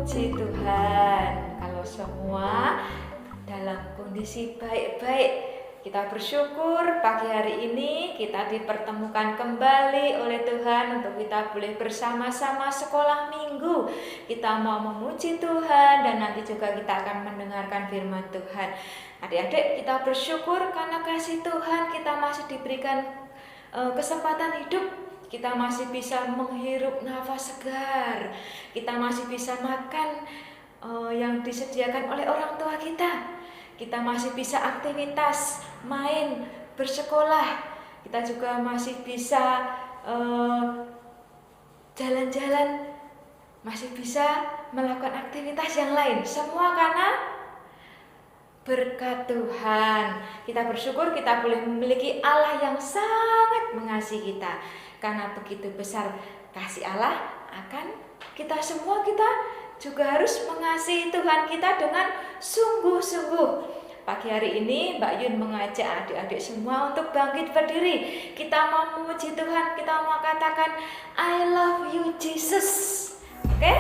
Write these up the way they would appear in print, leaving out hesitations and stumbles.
Puji Tuhan, kalau semua dalam kondisi baik-baik. Kita bersyukur pagi hari ini kita dipertemukan kembali oleh Tuhan untuk kita boleh bersama-sama sekolah minggu. Kita mau memuji Tuhan dan nanti juga kita akan mendengarkan firman Tuhan. Adik-adik, kita bersyukur karena kasih Tuhan kita masih diberikan kesempatan hidup. Kita masih bisa menghirup nafas segar. Kita masih bisa makan yang disediakan oleh orang tua kita. Kita masih bisa aktivitas, main, bersekolah. Kita juga masih bisa jalan-jalan, masih bisa melakukan aktivitas yang lain. Semua karena berkat Tuhan. Kita bersyukur kita boleh memiliki Allah yang sangat mengasihi kita. Karena begitu besar kasih Allah akan kita semua, kita juga harus mengasihi Tuhan kita dengan sungguh-sungguh. Pagi hari ini Mbak Yun mengajak adik-adik semua untuk bangkit berdiri. Kita mau memuji Tuhan, kita mau katakan I love you Jesus. Oke?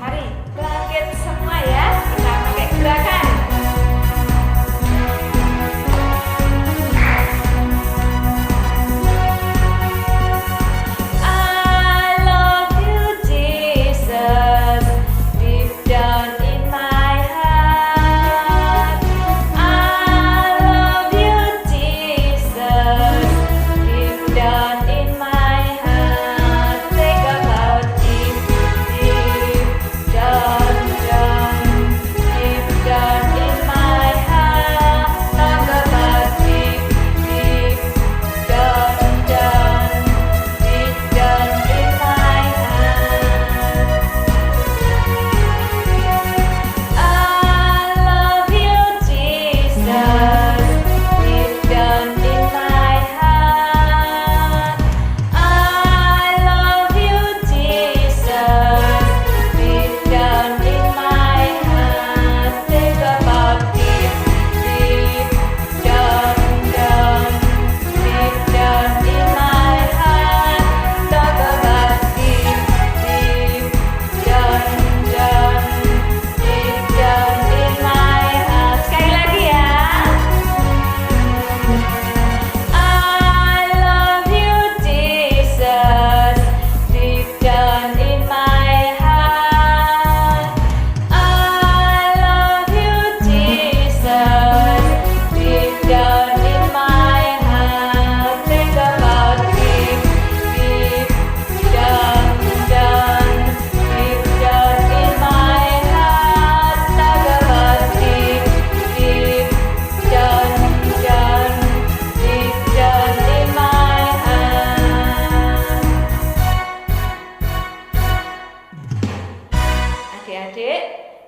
Mari bangkit semua ya. Kita pakai gerakan.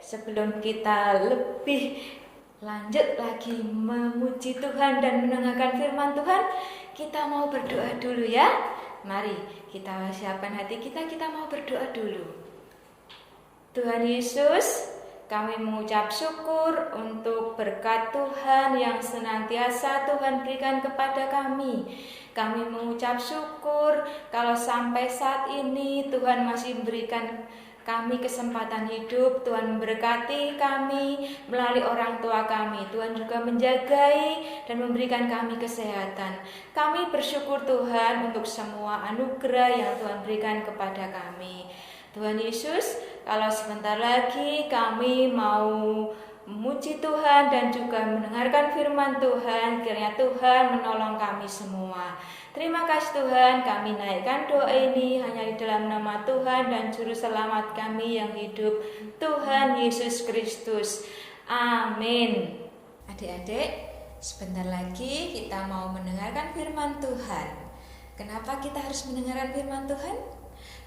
Sebelum kita lebih lanjut lagi memuji Tuhan dan mendengarkan firman Tuhan, kita mau berdoa dulu ya. Mari kita siapkan hati kita mau berdoa dulu. Tuhan Yesus, kami mengucap syukur untuk berkat Tuhan yang senantiasa Tuhan berikan kepada kami. Kami mengucap syukur kalau sampai saat ini Tuhan masih memberikan kami kesempatan hidup. Tuhan memberkati kami melalui orang tua kami. Tuhan juga menjagai dan memberikan kami kesehatan. Kami bersyukur Tuhan untuk semua anugerah yang Tuhan berikan kepada kami. Tuhan Yesus, kalau sebentar lagi kami mau memuji Tuhan dan juga mendengarkan firman Tuhan, kiranya Tuhan menolong kami semua. Terima kasih Tuhan, kami naikkan doa ini hanya di dalam nama Tuhan dan Juru Selamat kami yang hidup, Tuhan Yesus Kristus. Amin. Adik-adik, sebentar lagi kita mau mendengarkan firman Tuhan. Kenapa kita harus mendengarkan firman Tuhan?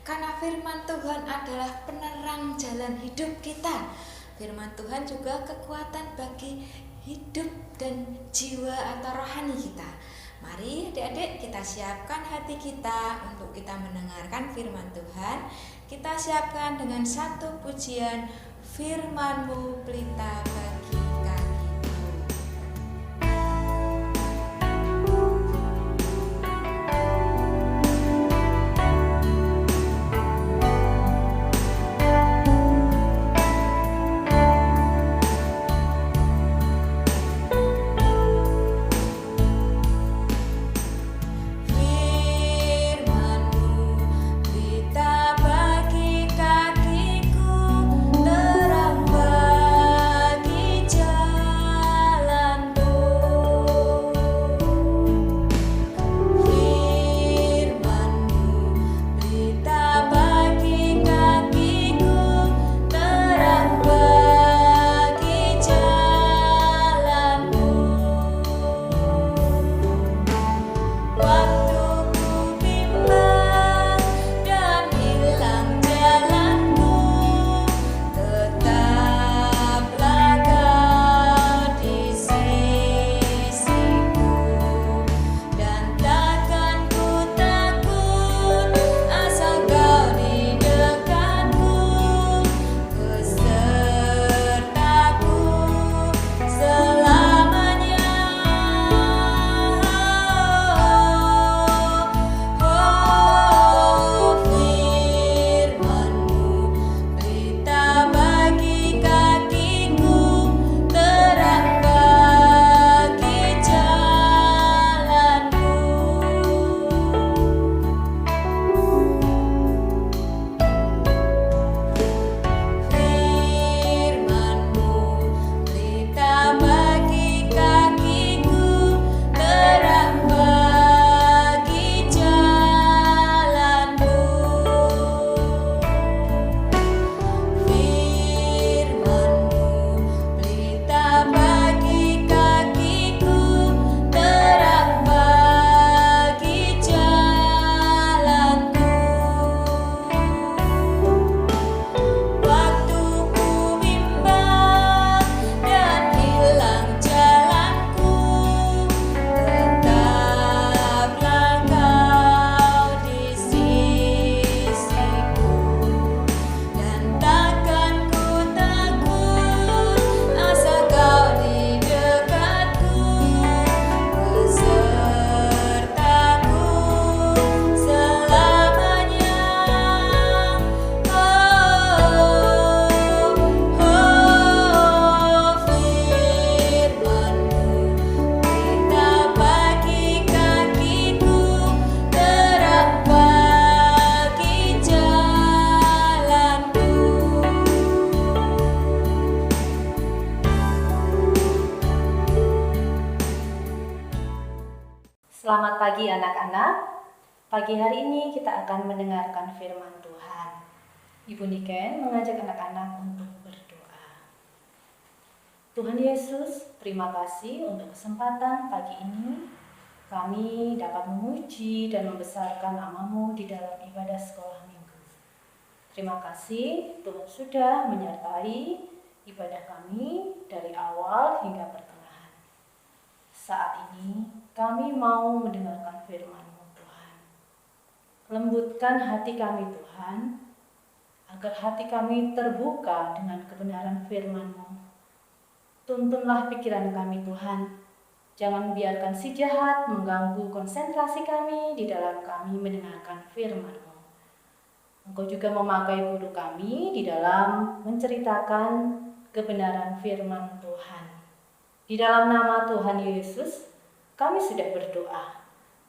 Karena firman Tuhan adalah penerang jalan hidup kita. Firman Tuhan juga kekuatan bagi hidup dan jiwa atau rohani kita. Mari adik-adik kita siapkan hati kita untuk kita mendengarkan firman Tuhan. Kita siapkan dengan satu pujian, firman-Mu pelita bagi kami. pagi anak-anak. Pagi hari ini kita akan mendengarkan firman Tuhan. Ibu Niken mengajak anak-anak untuk berdoa. Tuhan Yesus, terima kasih untuk kesempatan pagi ini. Kami dapat memuji dan membesarkan nama-Mu di dalam ibadah sekolah minggu. Terima kasih Tuhan sudah menyertai ibadah kami dari awal hingga pertengahan. Saat ini kami mau mendengarkan firman-Mu Tuhan. Lembutkan hati kami Tuhan, agar hati kami terbuka dengan kebenaran firman-Mu. Tuntunlah pikiran kami Tuhan, jangan biarkan si jahat mengganggu konsentrasi kami di dalam kami mendengarkan firman-Mu. Engkau juga memakai guru kami di dalam menceritakan kebenaran firman Tuhan. Di dalam nama Tuhan Yesus, kami sudah berdoa.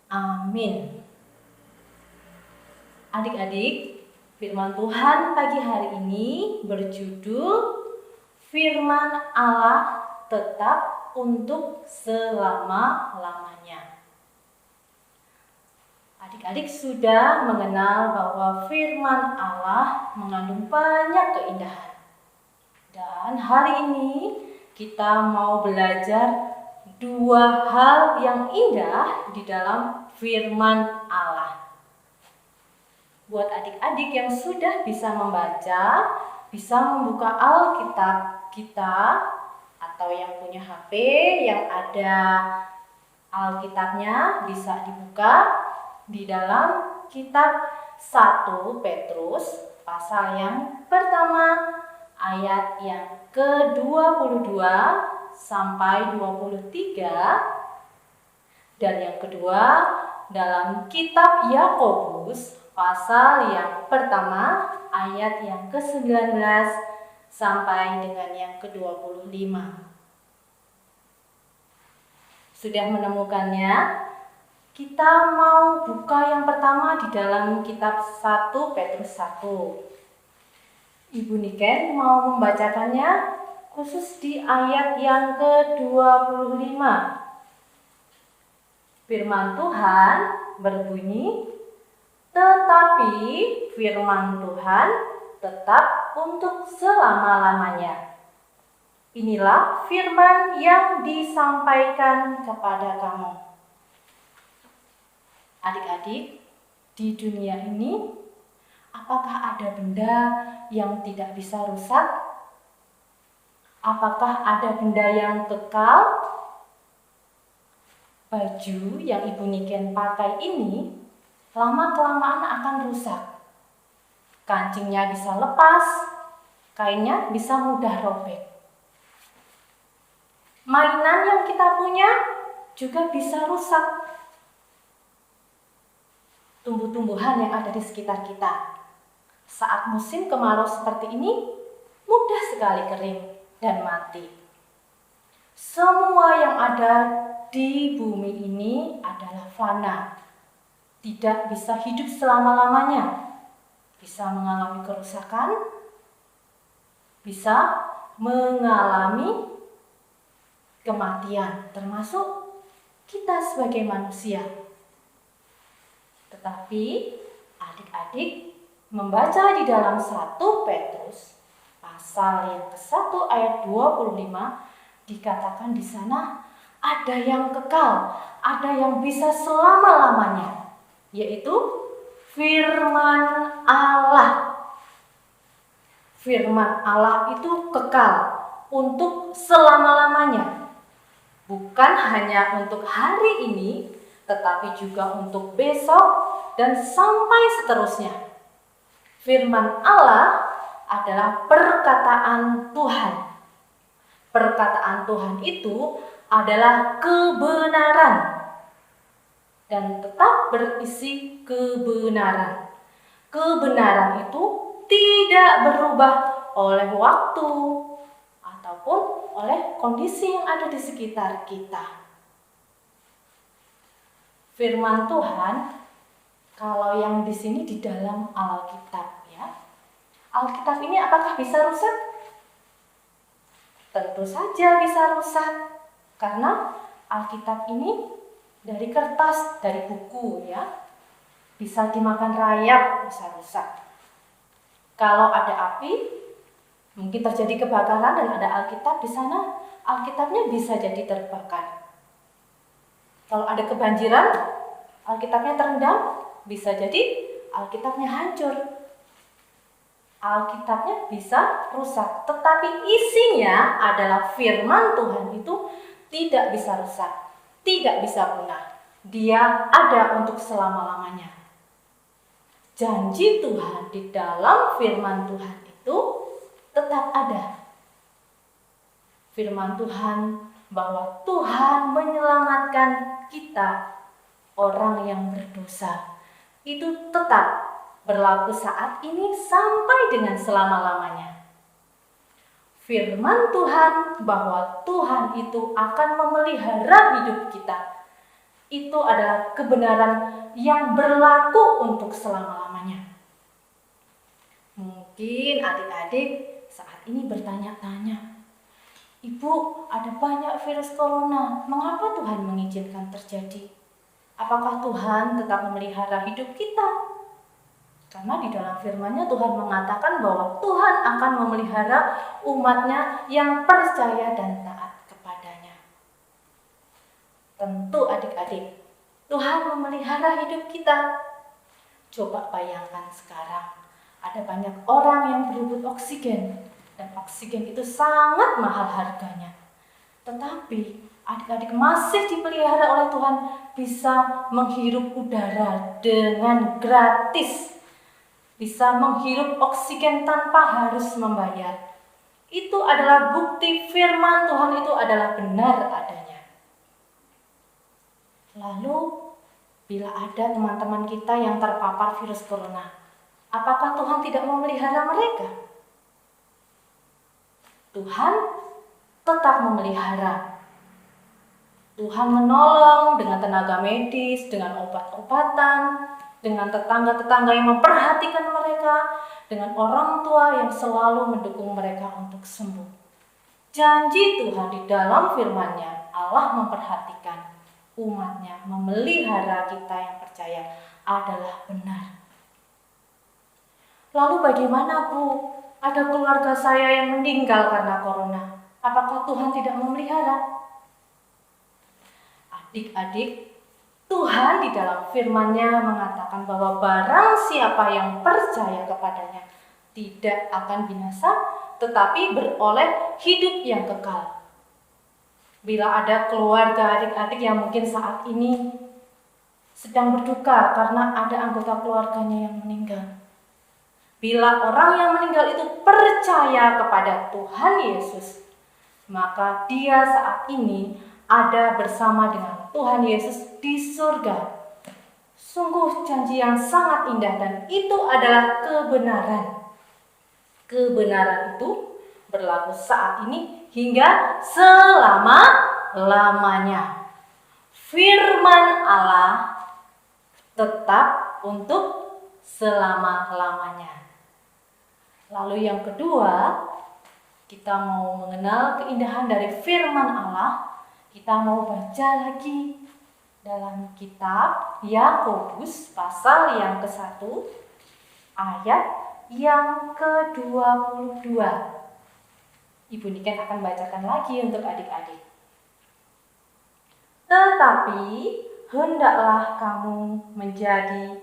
Amin. Adik-adik, firman Tuhan pagi hari ini berjudul Firman Allah tetap untuk selama-lamanya. Adik-adik sudah mengenal bahwa firman Allah mengandung banyak keindahan. Dan hari ini kita mau belajar dua hal yang indah di dalam firman Allah. Buat adik-adik yang sudah bisa membaca, bisa membuka Alkitab kita, atau yang punya HP yang ada Alkitabnya bisa dibuka di dalam kitab 1 Petrus pasal yang pertama ayat yang ke-22 sampai 23, dan yang kedua dalam kitab Yakobus pasal yang pertama ayat yang ke-19 sampai dengan yang ke-25. Sudah menemukannya? Kita mau buka yang pertama di dalam kitab 1 Petrus 1. Ibu Niken mau membacakannya khusus di ayat yang ke-25. Firman Tuhan berbunyi, tetapi firman Tuhan tetap untuk selama-lamanya. Inilah firman yang disampaikan kepada kamu. Adik-adik, di dunia ini, apakah ada benda yang tidak bisa rusak? Apakah ada benda yang kekal? Baju yang Ibu Niken pakai ini lama-kelamaan akan rusak. Kancingnya bisa lepas, kainnya bisa mudah robek. Mainan yang kita punya juga bisa rusak. Tumbuh-tumbuhan yang ada di sekitar kita, saat musim kemarau seperti ini, mudah sekali kering dan mati. Semua yang ada di bumi ini adalah fana, tidak bisa hidup selama-lamanya, bisa mengalami kerusakan, bisa mengalami kematian, termasuk kita sebagai manusia. Tetapi adik-adik membaca di dalam 1 Petrus pasal yang ke-1 ayat 25 dikatakan di sana ada yang kekal, ada yang bisa selama-lamanya, yaitu firman Allah. Firman Allah itu kekal untuk selama-lamanya. Bukan hanya untuk hari ini, tetapi juga untuk besok dan sampai seterusnya. Firman Allah adalah perkataan Tuhan. Perkataan Tuhan itu adalah kebenaran dan tetap berisi kebenaran. Kebenaran itu tidak berubah oleh waktu ataupun oleh kondisi yang ada di sekitar kita. Firman Tuhan, kalau yang di sini di dalam Alkitab ya. Alkitab ini apakah bisa rusak? Tentu saja bisa rusak, karena Alkitab ini dari kertas, dari buku ya. Bisa dimakan rayap, bisa rusak. Kalau ada api, mungkin terjadi kebakaran dan ada Alkitab di sana, Alkitabnya bisa jadi terbakar. Kalau ada kebanjiran, Alkitabnya terendam, bisa jadi Alkitabnya hancur. Alkitabnya bisa rusak, tetapi isinya adalah firman Tuhan itu tidak bisa rusak, tidak bisa punah. Dia ada untuk selama-lamanya. Janji Tuhan di dalam firman Tuhan itu tetap ada. Firman Tuhan bahwa Tuhan menyelamatkan kita, orang yang berdosa, itu tetap berlaku saat ini sampai dengan selama-lamanya. Firman Tuhan bahwa Tuhan itu akan memelihara hidup kita, itu adalah kebenaran yang berlaku untuk selama-lamanya. Mungkin adik-adik saat ini bertanya-tanya, Ibu, ada banyak virus corona, mengapa Tuhan mengizinkan terjadi? Apakah Tuhan tetap memelihara hidup kita? Karena di dalam firman-Nya Tuhan mengatakan bahwa Tuhan akan memelihara umat-Nya yang percaya dan taat kepadanya. Tentu adik-adik, Tuhan memelihara hidup kita. Coba bayangkan sekarang, ada banyak orang yang berebut oksigen, dan oksigen itu sangat mahal harganya. Tetapi adik-adik masih dipelihara oleh Tuhan, bisa menghirup udara dengan gratis, bisa menghirup oksigen tanpa harus membayar. Itu adalah bukti firman Tuhan itu adalah benar adanya. Lalu, bila ada teman-teman kita yang terpapar virus corona, apakah Tuhan tidak memelihara mereka? Tuhan tetap memelihara. Tuhan menolong dengan tenaga medis, dengan obat-obatan, dengan tetangga-tetangga yang memperhatikan mereka, dengan orang tua yang selalu mendukung mereka untuk sembuh. Janji Tuhan di dalam firman-Nya, Allah memperhatikan umat-Nya, memelihara kita yang percaya adalah benar. Lalu bagaimana, Bu? Ada keluarga saya yang meninggal karena corona. Apakah Tuhan tidak memelihara? Adik-adik, Tuhan di dalam firman-Nya mengatakan bahwa barang siapa yang percaya kepadanya tidak akan binasa, tetapi beroleh hidup yang kekal. Bila ada keluarga adik-adik yang mungkin saat ini sedang berduka karena ada anggota keluarganya yang meninggal. Bila orang yang meninggal itu percaya kepada Tuhan Yesus, maka dia saat ini ada bersama dengan Tuhan Yesus di surga. Sungguh janji yang sangat indah dan itu adalah kebenaran. Kebenaran itu berlaku saat ini hingga selama-lamanya. Firman Allah tetap untuk selama-lamanya. Lalu yang kedua, kita mau mengenal keindahan dari firman Allah. Kita mau baca lagi dalam kitab Yakobus pasal yang ke-1 ayat yang ke-22. Ibu Niken akan bacakan lagi untuk adik-adik. Tetapi hendaklah kamu menjadi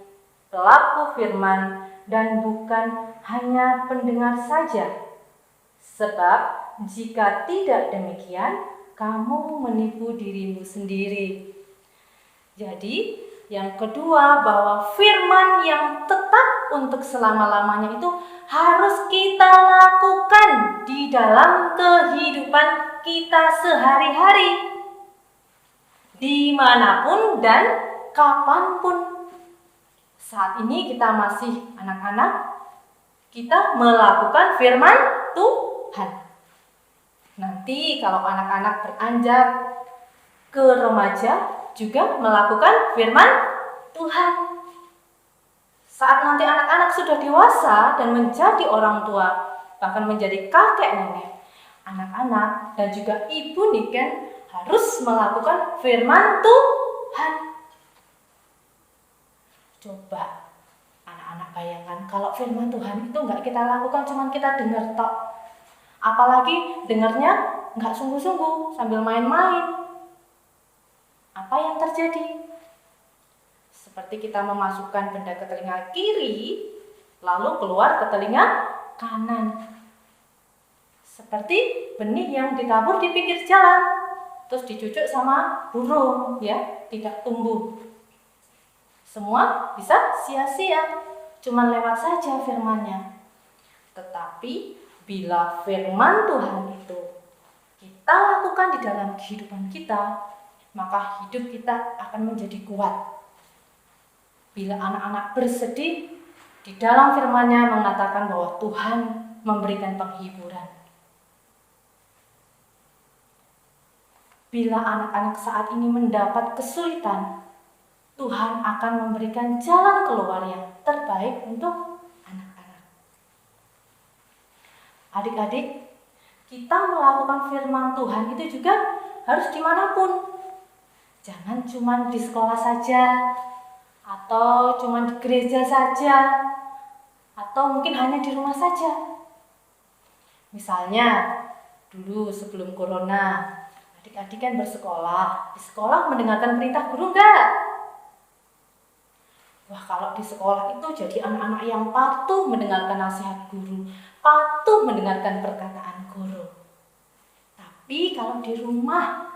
pelaku firman dan bukan hanya pendengar saja. Sebab jika tidak demikian, kamu menipu dirimu sendiri. Jadi, yang kedua bahwa firman yang tetap untuk selama-lamanya itu harus kita lakukan di dalam kehidupan kita sehari-hari. Dimanapun dan kapanpun. Saat ini kita masih anak-anak, kita melakukan firman Tuhan. Nanti kalau anak-anak beranjak ke remaja juga melakukan firman Tuhan. Saat nanti anak-anak sudah dewasa dan menjadi orang tua, bahkan menjadi kakek nenek, anak-anak dan juga Ibu Niken harus melakukan firman Tuhan. Tuhan. Coba anak-anak bayangkan kalau firman Tuhan itu nggak kita lakukan, cuma kita dengar tok. Apalagi dengarnya nggak sungguh-sungguh, sambil main-main. Apa yang terjadi? Seperti kita memasukkan benda ke telinga kiri, lalu keluar ke telinga kanan. Seperti benih yang ditabur di pinggir jalan, terus dicucuk sama burung, ya, tidak tumbuh. Semua bisa sia-sia, cuman lewat saja firman-Nya. Tetapi bila firman Tuhan itu kita lakukan di dalam kehidupan kita, maka hidup kita akan menjadi kuat. Bila anak-anak bersedih, di dalam firman-Nya mengatakan bahwa Tuhan memberikan penghiburan. Bila anak-anak saat ini mendapat kesulitan, Tuhan akan memberikan jalan keluar yang terbaik untuk anak-anak. Adik-adik, kita melakukan firman Tuhan itu juga harus dimanapun. Jangan cuma di sekolah saja, atau cuma di gereja saja, atau mungkin hanya di rumah saja. Misalnya, dulu sebelum corona, adik-adik kan bersekolah. Di sekolah mendengarkan perintah guru enggak? Wah, kalau di sekolah itu jadi anak-anak yang patuh mendengarkan nasihat guru, patuh mendengarkan perkataan guru. Tapi kalau di rumah,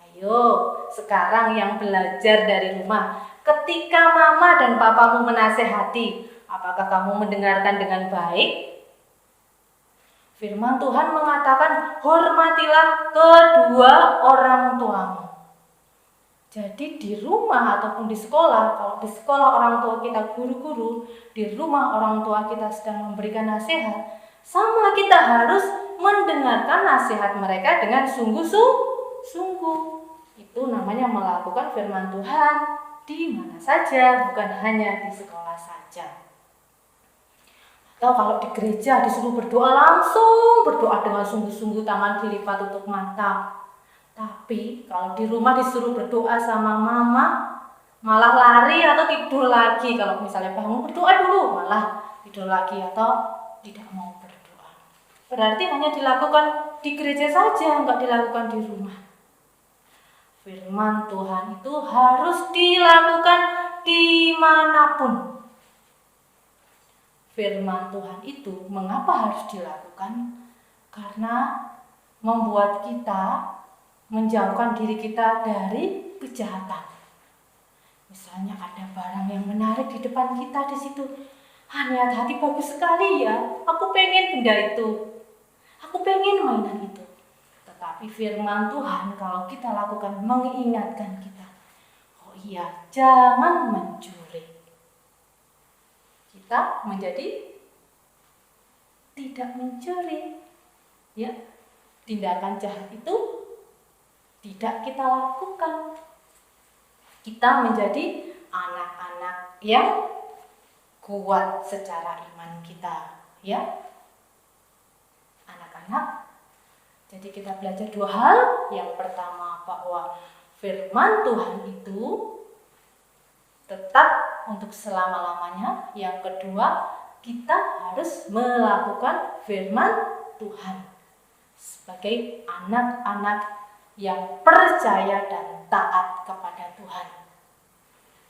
ayo sekarang yang belajar dari rumah, ketika mama dan papamu menasehati, apakah kamu mendengarkan dengan baik? Firman Tuhan mengatakan, hormatilah kedua orang tuamu. Jadi di rumah ataupun di sekolah, kalau di sekolah orang tua kita guru-guru, di rumah orang tua kita sedang memberikan nasihat, sama kita harus mendengarkan nasihat mereka dengan sungguh-sungguh. Itu namanya melakukan firman Tuhan di mana saja, bukan hanya di sekolah saja. Atau kalau di gereja disuruh berdoa, langsung berdoa dengan sungguh-sungguh, tangan dilipat tutup mata. Tapi kalau di rumah disuruh berdoa sama mama, malah lari atau tidur lagi. Kalau misalnya bangun berdoa dulu, malah tidur lagi atau tidak mau berdoa. Berarti hanya dilakukan di gereja saja, enggak dilakukan di rumah. Firman Tuhan itu harus dilakukan dimanapun. Firman Tuhan itu mengapa harus dilakukan? Karena membuat kita menjauhkan diri kita dari kejahatan. Misalnya ada barang yang menarik di depan kita di situ. Niat hati bagus sekali ya. Aku pengen benda itu. Aku pengen mainan itu. Tetapi firman Tuhan kalau kita lakukan mengingatkan kita, oh iya, jangan mencuri. Kita menjadi tidak mencuri. Ya, tindakan jahat itu tidak kita lakukan. Kita menjadi anak-anak yang kuat secara iman kita, ya. Anak-anak, jadi kita belajar dua hal. Yang pertama bahwa firman Tuhan itu tetap untuk selama-lamanya. Yang kedua, kita harus melakukan firman Tuhan sebagai anak-anak yang percaya dan taat kepada Tuhan.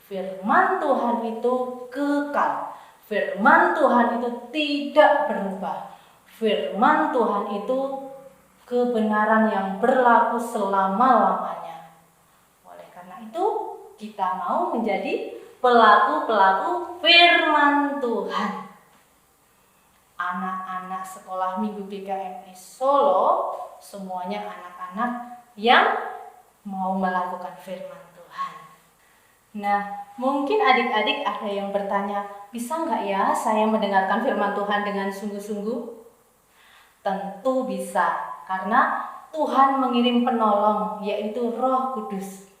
Firman Tuhan itu kekal. Firman Tuhan itu tidak berubah. Firman Tuhan itu kebenaran yang berlaku selama-lamanya. Oleh karena itu, kita mau menjadi pelaku-pelaku firman Tuhan. Anak-anak sekolah Minggu GKMI Solo, semuanya anak-anak yang mau melakukan firman Tuhan. Nah, mungkin adik-adik ada yang bertanya, bisa nggak ya saya mendengarkan firman Tuhan dengan sungguh-sungguh? Tentu bisa, karena Tuhan mengirim penolong, yaitu Roh Kudus.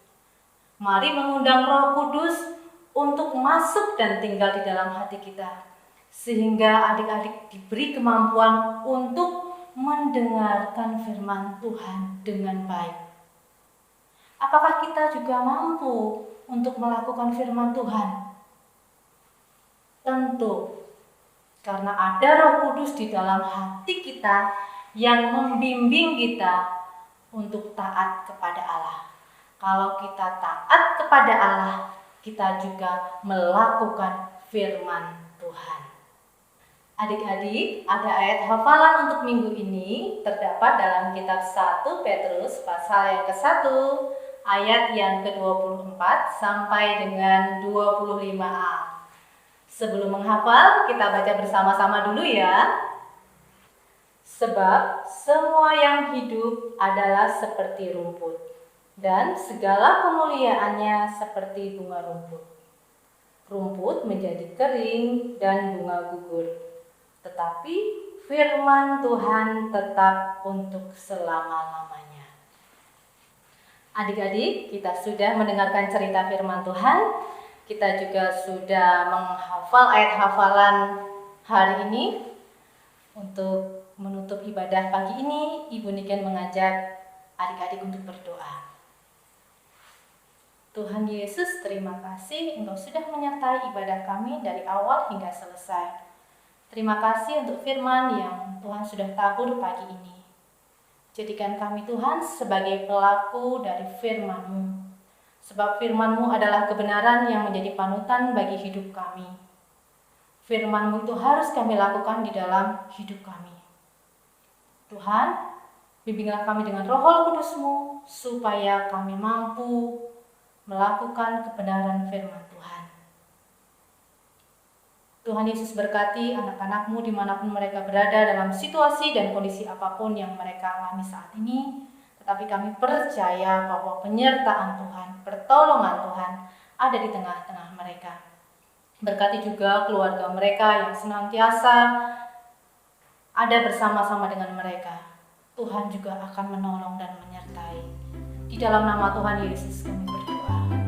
Mari mengundang Roh Kudus untuk masuk dan tinggal di dalam hati kita, sehingga adik-adik diberi kemampuan untuk mendengarkan firman Tuhan dengan baik. Apakah kita juga mampu untuk melakukan firman Tuhan? Tentu, karena ada Roh Kudus di dalam hati kita yang membimbing kita untuk taat kepada Allah. Kalau kita taat kepada Allah, kita juga melakukan firman Tuhan. Adik-adik, ada ayat hafalan untuk minggu ini terdapat dalam kitab 1 Petrus pasal yang ke-1 ayat yang ke-24 sampai dengan 25a. Sebelum menghafal, kita baca bersama-sama dulu ya. Sebab semua yang hidup adalah seperti rumput, dan segala kemuliaannya seperti bunga rumput. Rumput menjadi kering dan bunga gugur, tetapi firman Tuhan tetap untuk selama-lamanya. Adik-adik, kita sudah mendengarkan cerita firman Tuhan. Kita juga sudah menghafal ayat hafalan hari ini. Untuk menutup ibadah pagi ini, Ibu Niken mengajak adik-adik untuk berdoa. Tuhan Yesus, terima kasih Engkau sudah menyertai ibadah kami dari awal hingga selesai. Terima kasih untuk firman yang Tuhan sudah tabur pagi ini. Jadikan kami Tuhan sebagai pelaku dari firman-Mu. Sebab firman-Mu adalah kebenaran yang menjadi panutan bagi hidup kami. Firman-Mu itu harus kami lakukan di dalam hidup kami. Tuhan, bimbinglah kami dengan Roh Kudus-Mu supaya kami mampu melakukan kebenaran firman Tuhan. Tuhan Yesus berkati anak-anak-Mu dimanapun mereka berada dalam situasi dan kondisi apapun yang mereka alami saat ini. Tetapi kami percaya bahwa penyertaan Tuhan, pertolongan Tuhan ada di tengah-tengah mereka. Berkati juga keluarga mereka yang senantiasa ada bersama-sama dengan mereka. Tuhan juga akan menolong dan menyertai. Di dalam nama Tuhan Yesus kami berdoa.